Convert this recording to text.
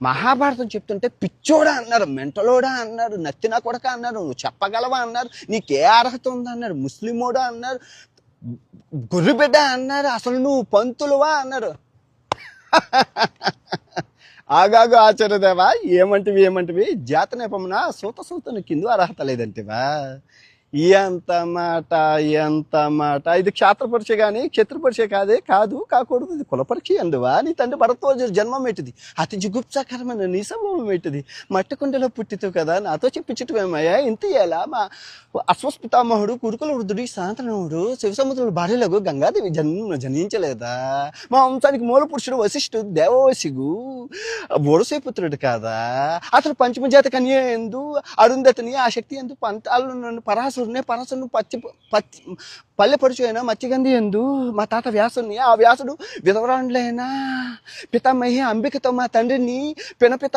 మహాభారతం చెప్తుంటే పిచ్చోడా అన్నారు, మెంటలోడా అన్నారు, నత్తినా కొడక అన్నారు, నువ్వు చెప్పగలవా అన్నారు, నీకే అర్హత ఉందన్నారు, ముస్లిమోడా అన్నారు, గుర్రుబిడ్డ అన్నారు, అసలు నువ్వు పంతులువా అన్నారు. ఆగాగు ఆచార్యదేవా, ఏమంటివి జాత నేపమున సూతను కింద అర్హత లేదంటివా. ఎంత మాట ఇది క్షాత్ర పరీక్ష కానీ క్షత్ర పరీక్ష కాకూడదు, ఇది కుల పరీక్ష అందువా. నీ తండ్రి భరద్వాజ జన్మం ఏంటిది, అతి జుగుప్సాకరమైన నీ సంభవం ఏంటిది, మట్టి కుండలో పుట్టితావు కదా, నాతో చెప్పించటమేమయ్యా. ఇంత ఎలా మా అశ్వస్పితామహుడు కురుకుల వృద్ధుడి శాంతనవుడు శివసముద్రుడు భార్యలకు గంగాదేవి జనించలేదా. మా వంశానికి మూల పురుషుడు వశిష్ఠుడు దేవవశిగు బోడసేపుత్రుడు కాదా. అతను పంచమజాత కన్య ఎందు అరుంధతిని ఆ శక్తి ఎందు పంతాలను పరాశరుని పల్లెపరుచు అయినా మత్స్యగంధి ఎందు మా తాత వ్యాసుని, ఆ వ్యాసుడు విధవరాండ్లైనా పితామహి అంబికతో మా తండ్రిని పినపిత